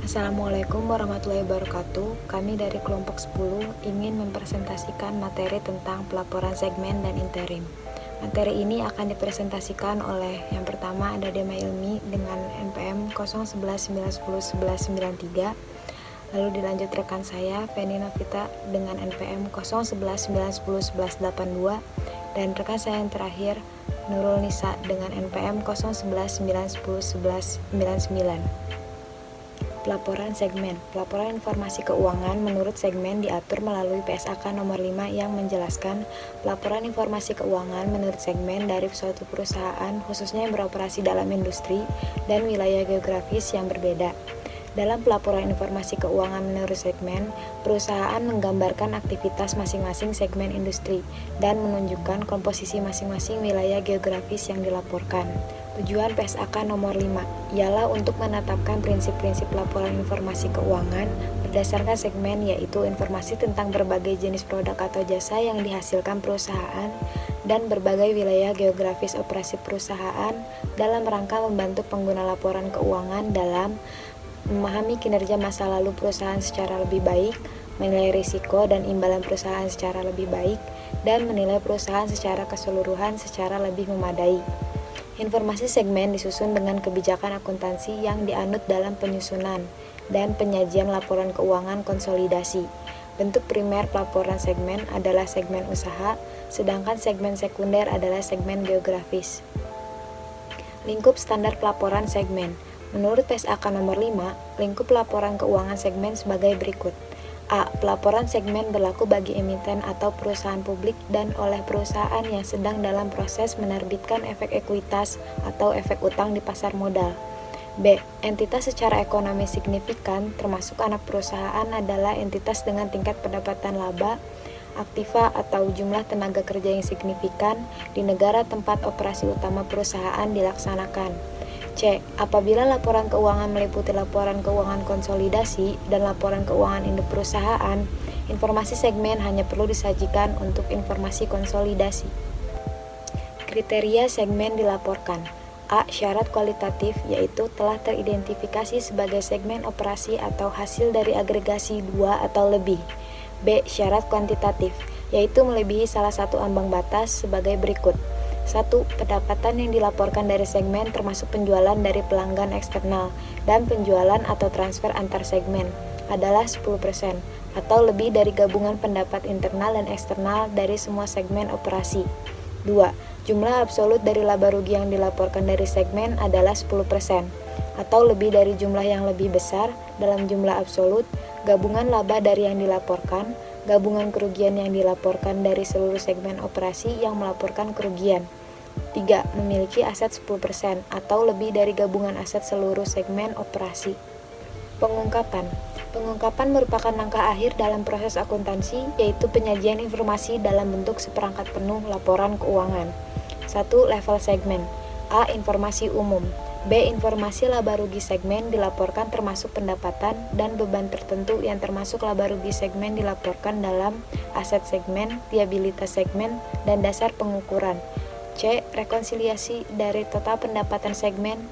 Assalamualaikum warahmatullahi wabarakatuh. Kami dari kelompok 10 ingin mempresentasikan materi tentang pelaporan segmen dan interim. Materi ini akan dipresentasikan oleh yang pertama ada Dema Ilmi dengan NPM 0119101193. Lalu dilanjut rekan saya Feni Novita dengan NPM 0119101182 dan rekan saya yang terakhir Nurul Nisa dengan NPM 0119101199. Pelaporan segmen. Pelaporan informasi keuangan menurut segmen diatur melalui PSAK nomor 5 yang menjelaskan pelaporan informasi keuangan menurut segmen dari suatu perusahaan khususnya yang beroperasi dalam industri dan wilayah geografis yang berbeda. Dalam pelaporan informasi keuangan menurut segmen, perusahaan menggambarkan aktivitas masing-masing segmen industri dan menunjukkan komposisi masing-masing wilayah geografis yang dilaporkan. Tujuan PSAK nomor 5 ialah untuk menetapkan prinsip-prinsip laporan informasi keuangan berdasarkan segmen, yaitu informasi tentang berbagai jenis produk atau jasa yang dihasilkan perusahaan dan berbagai wilayah geografis operasi perusahaan dalam rangka membantu pengguna laporan keuangan dalam memahami kinerja masa lalu perusahaan secara lebih baik, menilai risiko dan imbalan perusahaan secara lebih baik, dan menilai perusahaan secara keseluruhan secara lebih memadai. Informasi segmen disusun dengan kebijakan akuntansi yang dianut dalam penyusunan dan penyajian laporan keuangan konsolidasi. Bentuk primer pelaporan segmen adalah segmen usaha, sedangkan segmen sekunder adalah segmen geografis. Lingkup standar pelaporan segmen. Menurut PSAK nomor 5, lingkup laporan keuangan segmen sebagai berikut. A. Pelaporan segmen berlaku bagi emiten atau perusahaan publik dan oleh perusahaan yang sedang dalam proses menerbitkan efek ekuitas atau efek utang di pasar modal. B. Entitas secara ekonomi signifikan termasuk anak perusahaan adalah entitas dengan tingkat pendapatan laba, aktiva atau jumlah tenaga kerja yang signifikan di negara tempat operasi utama perusahaan dilaksanakan. C. Apabila laporan keuangan meliputi laporan keuangan konsolidasi dan laporan keuangan induk perusahaan, informasi segmen hanya perlu disajikan untuk informasi konsolidasi. Kriteria segmen dilaporkan. A. Syarat kualitatif, yaitu telah teridentifikasi sebagai segmen operasi atau hasil dari agregasi 2 atau lebih. B. Syarat kuantitatif, yaitu melebihi salah satu ambang batas sebagai berikut. 1. Pendapatan yang dilaporkan dari segmen termasuk penjualan dari pelanggan eksternal dan penjualan atau transfer antar segmen adalah 10% atau lebih dari gabungan pendapat internal dan eksternal dari semua segmen operasi. 2. Jumlah absolut dari laba rugi yang dilaporkan dari segmen adalah 10% atau lebih dari jumlah yang lebih besar dalam jumlah absolut, gabungan laba dari yang dilaporkan, gabungan kerugian yang dilaporkan dari seluruh segmen operasi yang melaporkan kerugian. 3. Memiliki aset 10% atau lebih dari gabungan aset seluruh segmen operasi. Pengungkapan. Pengungkapan merupakan langkah akhir dalam proses akuntansi, yaitu penyajian informasi dalam bentuk seperangkat penuh laporan keuangan. 1. Level segmen. A. Informasi umum. B. Informasi laba rugi segmen dilaporkan termasuk pendapatan dan beban tertentu yang termasuk laba rugi segmen dilaporkan dalam aset segmen, liabilitas segmen, dan dasar pengukuran. C. Rekonsiliasi dari total pendapatan segmen,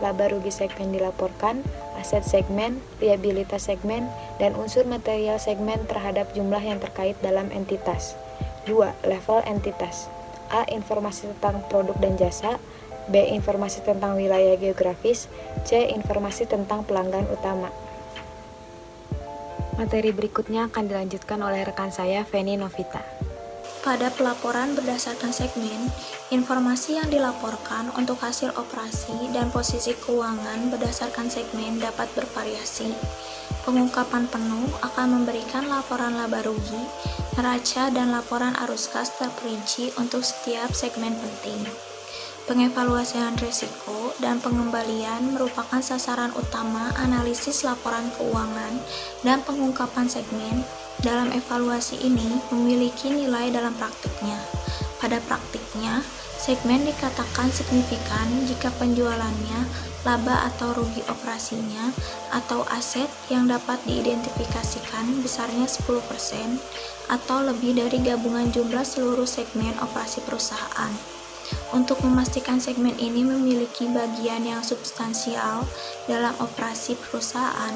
laba rugi segmen dilaporkan, aset segmen, liabilitas segmen, dan unsur material segmen terhadap jumlah yang terkait dalam entitas. 2. Level entitas. A. Informasi tentang produk dan jasa. B. Informasi tentang wilayah geografis. C. Informasi tentang pelanggan utama. Materi berikutnya akan dilanjutkan oleh rekan saya Feni Novita. Pada pelaporan berdasarkan segmen, informasi yang dilaporkan untuk hasil operasi dan posisi keuangan berdasarkan segmen dapat bervariasi. Pengungkapan penuh akan memberikan laporan laba rugi, neraca, dan laporan arus kas terperinci untuk setiap segmen penting. Pengevaluasian risiko dan pengembalian merupakan sasaran utama analisis laporan keuangan dan pengungkapan segmen. Dalam evaluasi ini memiliki nilai dalam praktiknya. Pada praktiknya, segmen dikatakan signifikan jika penjualannya, laba atau rugi operasinya, atau aset yang dapat diidentifikasikan besarnya 10% atau lebih dari gabungan jumlah seluruh segmen operasi perusahaan. Untuk memastikan segmen ini memiliki bagian yang substansial dalam operasi perusahaan,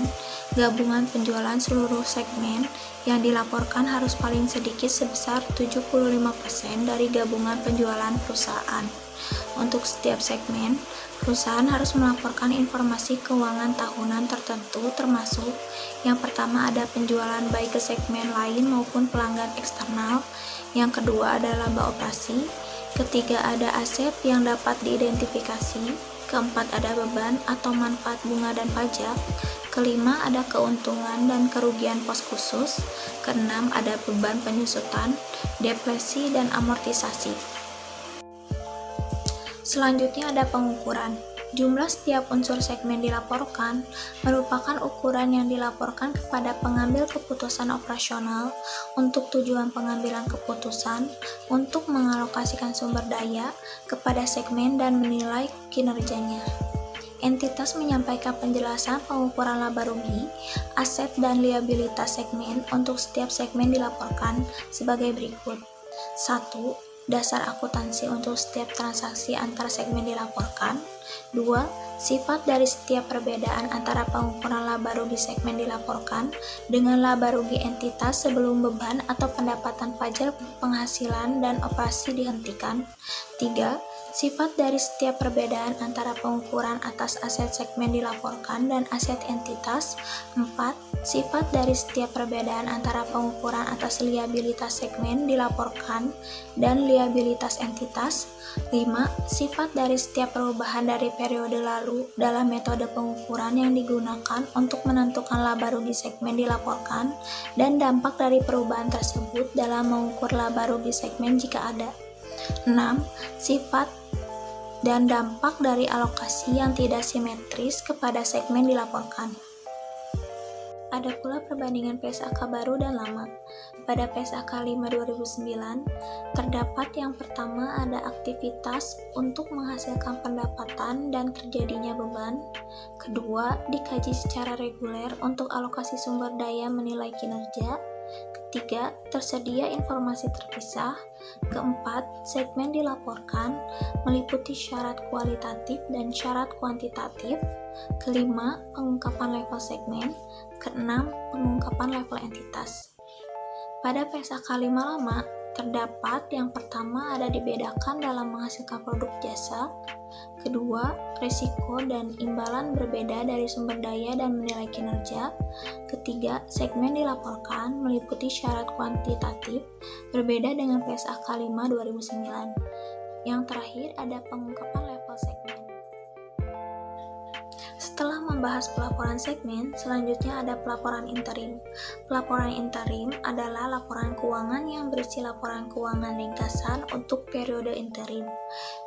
gabungan penjualan seluruh segmen yang dilaporkan harus paling sedikit sebesar 75% dari gabungan penjualan perusahaan. Untuk setiap segmen, perusahaan harus melaporkan informasi keuangan tahunan tertentu termasuk yang pertama ada penjualan baik ke segmen lain maupun pelanggan eksternal, yang kedua ada laba operasi, ketiga ada aset yang dapat diidentifikasi, keempat ada beban atau manfaat bunga dan pajak, kelima ada keuntungan dan kerugian pos khusus, keenam ada beban penyusutan, depresi dan amortisasi. Selanjutnya ada pengukuran. Jumlah setiap unsur segmen dilaporkan merupakan ukuran yang dilaporkan kepada pengambil keputusan operasional untuk tujuan pengambilan keputusan untuk mengalokasikan sumber daya kepada segmen dan menilai kinerjanya. Entitas menyampaikan penjelasan pengukuran laba rugi, aset dan liabilitas segmen untuk setiap segmen dilaporkan sebagai berikut. 1. Dasar akuntansi untuk setiap transaksi antar segmen dilaporkan. 2. Sifat dari setiap perbedaan antara pengukuran laba rugi segmen dilaporkan dengan laba rugi entitas sebelum beban atau pendapatan pajak penghasilan dan operasi dihentikan. 3. Sifat dari setiap perbedaan antara pengukuran atas aset segmen dilaporkan dan aset entitas. 4. Sifat dari setiap perbedaan antara pengukuran atas liabilitas segmen dilaporkan dan liabilitas entitas. 5. Sifat dari setiap perubahan dari periode lalu dalam metode pengukuran yang digunakan untuk menentukan laba rugi segmen dilaporkan dan dampak dari perubahan tersebut dalam mengukur laba rugi segmen jika ada. 6. Sifat dan dampak dari alokasi yang tidak simetris kepada segmen dilaporkan. Ada pula perbandingan PSAK baru dan lama. Pada PSAK 5/2009, terdapat yang pertama ada aktivitas untuk menghasilkan pendapatan dan terjadinya beban. Kedua, dikaji secara reguler untuk alokasi sumber daya menilai kinerja. Ketiga, tersedia informasi terpisah. Keempat, segmen dilaporkan meliputi syarat kualitatif dan syarat kuantitatif. Kelima, pengungkapan level segmen. Keenam, pengungkapan level entitas. Pada PSAK 5 lama, terdapat yang pertama ada dibedakan dalam menghasilkan produk jasa. Kedua, risiko dan imbalan berbeda dari sumber daya dan menilai kinerja. Ketiga, segmen dilaporkan meliputi syarat kuantitatif berbeda dengan PSAK 5 2009. Yang terakhir ada pengungkapan level segmen. Setelah membahas pelaporan segmen, selanjutnya ada pelaporan interim. Pelaporan interim adalah laporan keuangan yang berisi laporan keuangan ringkasan untuk periode interim.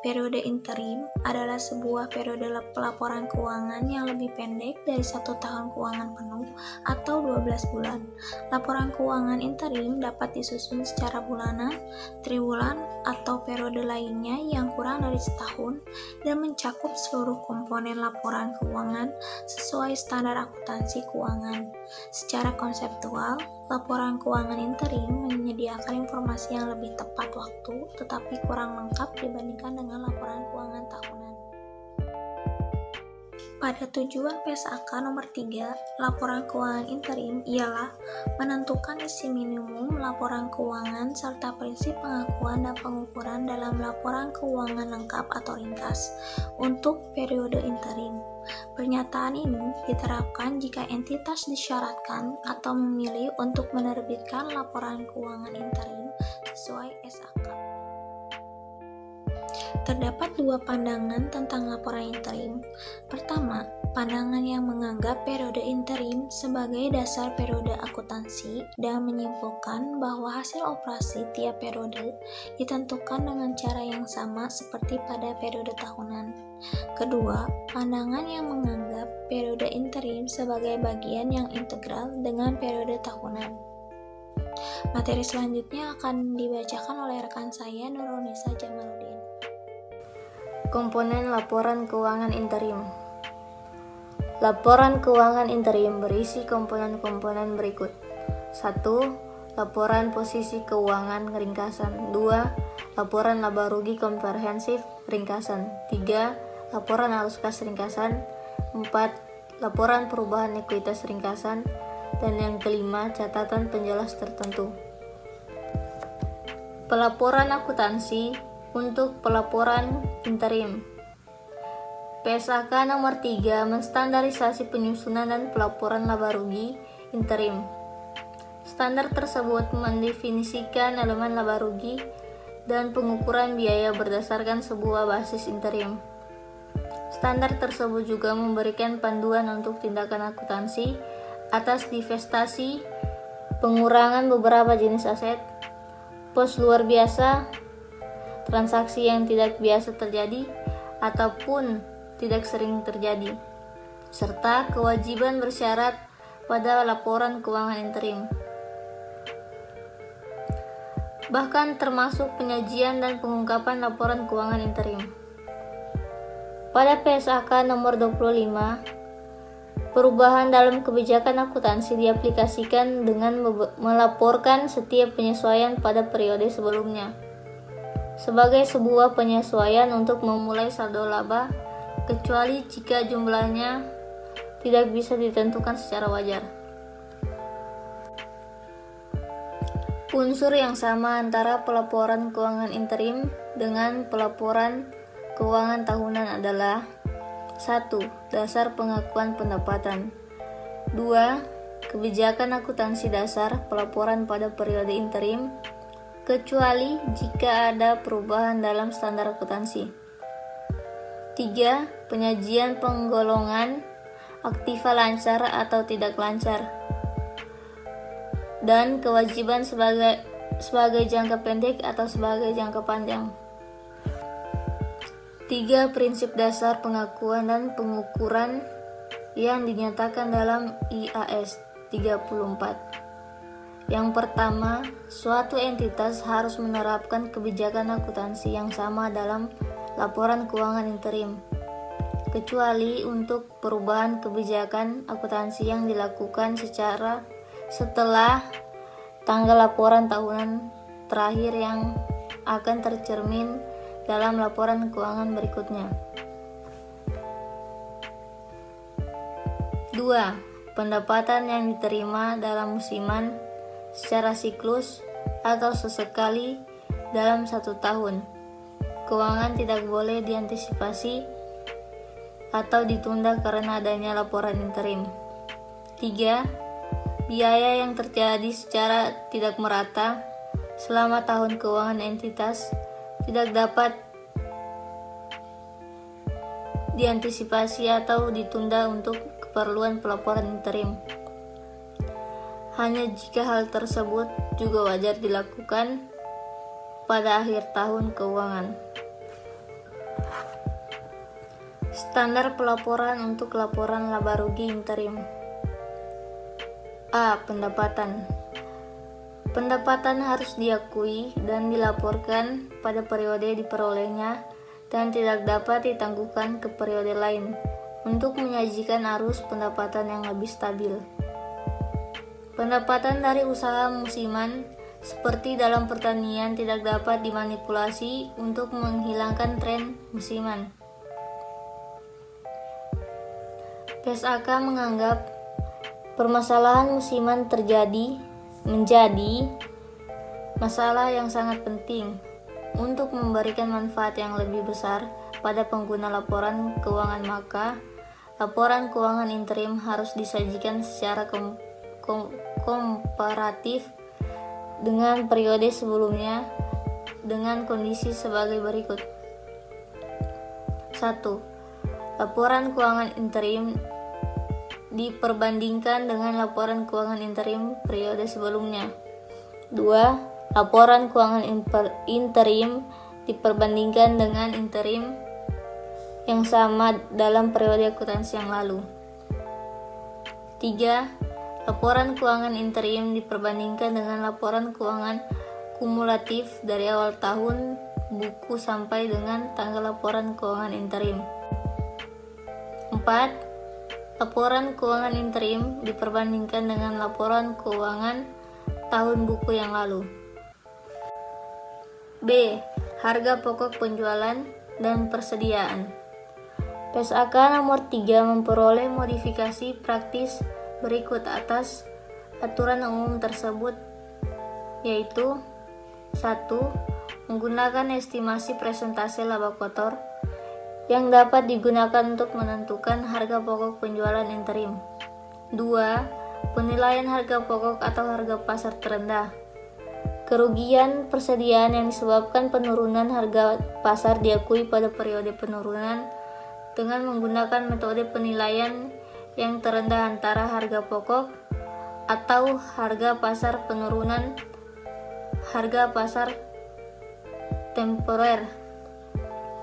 Periode interim adalah sebuah periode pelaporan keuangan yang lebih pendek dari 1 tahun keuangan penuh atau 12 bulan. Laporan keuangan interim dapat disusun secara bulanan, triwulan, atau periode lainnya yang kurang dari setahun dan mencakup seluruh komponen laporan keuangan sesuai standar akuntansi keuangan. Secara konseptual, laporan keuangan interim menyediakan informasi yang lebih tepat waktu tetapi kurang lengkap dibandingkan dengan laporan keuangan tahunan. Pada tujuan PSAK nomor 3, laporan keuangan interim ialah menentukan isi minimum laporan keuangan serta prinsip pengakuan dan pengukuran dalam laporan keuangan lengkap atau ringkas untuk periode interim. Pernyataan ini diterapkan jika entitas disyaratkan atau memilih untuk menerbitkan laporan keuangan interim sesuai SAK. Terdapat dua pandangan tentang laporan interim. Pertama, pandangan yang menganggap periode interim sebagai dasar periode akuntansi dan menyimpulkan bahwa hasil operasi tiap periode ditentukan dengan cara yang sama seperti pada periode tahunan. Kedua, pandangan yang menganggap periode interim sebagai bagian yang integral dengan periode tahunan. Materi selanjutnya akan dibacakan oleh rekan saya Nurunisa Jamaluddin. Komponen laporan keuangan interim. Laporan keuangan interim berisi komponen-komponen berikut. 1. Laporan posisi keuangan ringkasan. 2. laporan laba rugi komprehensif ringkasan. 3. Laporan arus kas ringkasan. 4. Laporan perubahan ekuitas ringkasan. Dan yang kelima, catatan penjelas tertentu. Pelaporan akuntansi untuk pelaporan interim. PSAK nomor 3 menstandarisasi penyusunan dan pelaporan laba rugi interim. Standar tersebut mendefinisikan elemen laba rugi dan pengukuran biaya berdasarkan sebuah basis interim. Standar tersebut juga memberikan panduan untuk tindakan akuntansi atas divestasi, pengurangan beberapa jenis aset, pos luar biasa, transaksi yang tidak biasa terjadi ataupun tidak sering terjadi, serta kewajiban bersyarat pada laporan keuangan interim. Bahkan termasuk penyajian dan pengungkapan laporan keuangan interim. Pada PSAK nomor 25, perubahan dalam kebijakan akuntansi diaplikasikan dengan melaporkan setiap penyesuaian pada periode sebelumnya sebagai sebuah penyesuaian untuk memulai saldo laba, kecuali jika jumlahnya tidak bisa ditentukan secara wajar. Unsur yang sama antara pelaporan keuangan interim dengan pelaporan keuangan tahunan adalah: 1. Dasar pengakuan pendapatan. 2. Kebijakan akuntansi dasar pelaporan pada periode interim, kecuali jika ada perubahan dalam standar akuntansi. 3. Penyajian penggolongan aktiva lancar atau tidak lancar, dan kewajiban sebagai jangka pendek atau sebagai jangka panjang. 3. Prinsip dasar pengakuan dan pengukuran yang dinyatakan dalam IAS 34. Yang pertama, suatu entitas harus menerapkan kebijakan akuntansi yang sama dalam laporan keuangan interim, kecuali untuk perubahan kebijakan akuntansi yang dilakukan setelah tanggal laporan tahunan terakhir yang akan tercermin dalam laporan keuangan berikutnya. 2. Pendapatan yang diterima dalam musiman secara siklus atau sesekali dalam 1 tahun. Keuangan tidak boleh diantisipasi atau ditunda karena adanya laporan interim. 3. Biaya yang terjadi secara tidak merata selama tahun keuangan entitas tidak dapat diantisipasi atau ditunda untuk keperluan pelaporan interim. Hanya jika hal tersebut juga wajar dilakukan pada akhir tahun keuangan. Standar pelaporan untuk laporan laba rugi interim. A. Pendapatan. Pendapatan harus diakui dan dilaporkan pada periode diperolehnya dan tidak dapat ditangguhkan ke periode lain untuk menyajikan arus pendapatan yang lebih stabil. Pendapatan dari usaha musiman seperti dalam pertanian tidak dapat dimanipulasi untuk menghilangkan tren musiman. PSAK menganggap permasalahan musiman menjadi masalah yang sangat penting untuk memberikan manfaat yang lebih besar pada pengguna laporan keuangan, maka laporan keuangan interim harus disajikan secara komparatif dengan periode sebelumnya dengan kondisi sebagai berikut. 1. Laporan keuangan interim diperbandingkan dengan laporan keuangan interim periode sebelumnya. 2. Laporan keuangan interim diperbandingkan dengan interim yang sama dalam periode akuntansi yang lalu. 3. Laporan keuangan interim diperbandingkan dengan laporan keuangan kumulatif dari awal tahun buku sampai dengan tanggal laporan keuangan interim. 4. Laporan keuangan interim diperbandingkan dengan laporan keuangan tahun buku yang lalu. B. Harga pokok penjualan dan persediaan. PSAK nomor 3 memperoleh modifikasi praktis berikut atas aturan umum tersebut, yaitu 1. Menggunakan estimasi presentase laba kotor yang dapat digunakan untuk menentukan harga pokok penjualan interim. 2. Penilaian harga pokok atau harga pasar terendah. Kerugian persediaan yang disebabkan penurunan harga pasar diakui pada periode penurunan dengan menggunakan metode penilaian yang terendah antara harga pokok atau harga pasar penurunan harga pasar temporer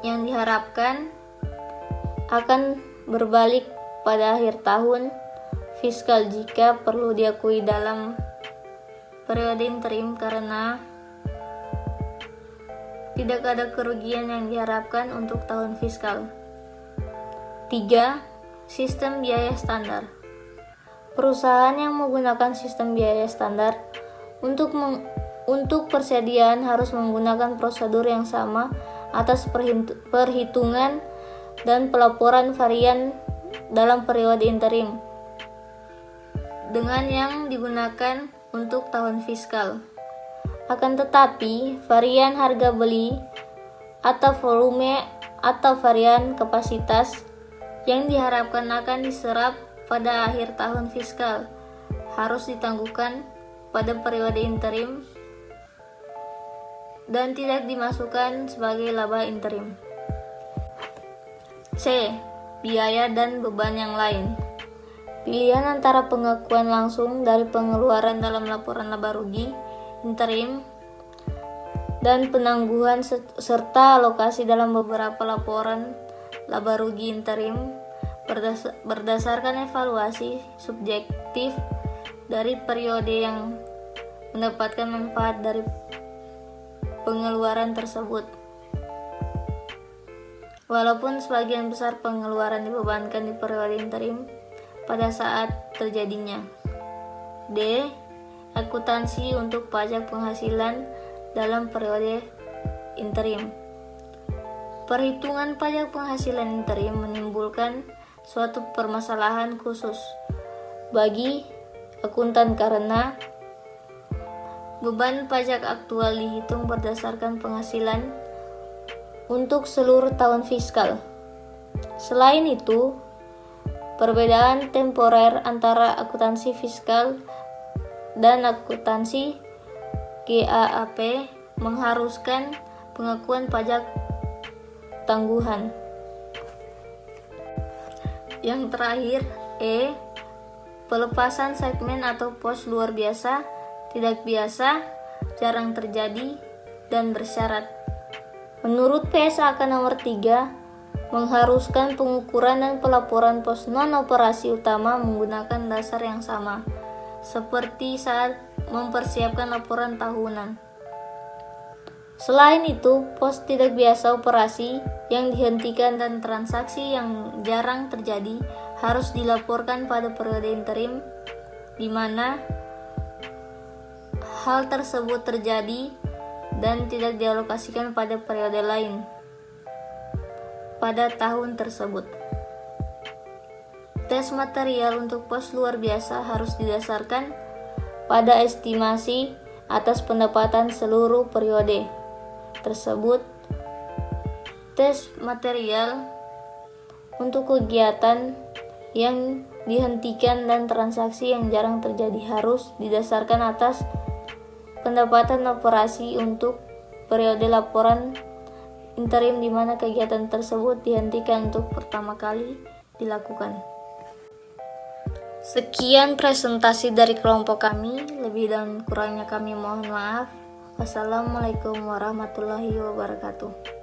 yang diharapkan akan berbalik pada akhir tahun fiskal jika perlu diakui dalam periode interim karena tidak ada kerugian yang diharapkan untuk tahun fiskal. 3. Sistem biaya standar. Perusahaan yang menggunakan sistem biaya standar untuk persediaan harus menggunakan prosedur yang sama atas perhitungan dan pelaporan varian dalam periode interim dengan yang digunakan untuk tahun fiskal. Akan tetapi, varian harga beli atau volume atau varian kapasitas yang diharapkan akan diserap pada akhir tahun fiskal harus ditangguhkan pada periode interim dan tidak dimasukkan sebagai laba interim. C. Biaya dan beban yang lain. Pilihan antara pengakuan langsung dari pengeluaran dalam laporan laba rugi interim dan penangguhan serta alokasi dalam beberapa laporan laba rugi interim berdasarkan evaluasi subjektif dari periode yang mendapatkan manfaat dari pengeluaran tersebut. Walaupun sebagian besar pengeluaran dibebankan di periode interim pada saat terjadinya. D. Akuntansi untuk pajak penghasilan dalam periode interim. Perhitungan pajak penghasilan interim menimbulkan suatu permasalahan khusus bagi akuntan karena beban pajak aktual dihitung berdasarkan penghasilan untuk seluruh tahun fiskal. Selain itu, perbedaan temporer antara akuntansi fiskal dan akuntansi GAAP mengharuskan pengakuan pajak tangguhan. Yang terakhir, E. Pelepasan segmen atau pos luar biasa, tidak biasa, jarang terjadi, dan bersyarat. Menurut PSAK nomor 3, mengharuskan pengukuran dan pelaporan pos non-operasi utama menggunakan dasar yang sama, seperti saat mempersiapkan laporan tahunan. Selain itu, pos tidak biasa operasi yang dihentikan dan transaksi yang jarang terjadi harus dilaporkan pada periode interim di mana hal tersebut terjadi dan tidak dialokasikan pada periode lain pada tahun tersebut. Tes material untuk pos luar biasa harus didasarkan pada estimasi atas pendapatan seluruh periode tersebut. Tes material untuk kegiatan yang dihentikan dan transaksi yang jarang terjadi harus didasarkan atas pendapatan operasi untuk periode laporan interim di mana kegiatan tersebut dihentikan untuk pertama kali dilakukan. Sekian presentasi dari kelompok kami, lebih dan kurangnya kami mohon maaf. Wassalamualaikum warahmatullahi wabarakatuh.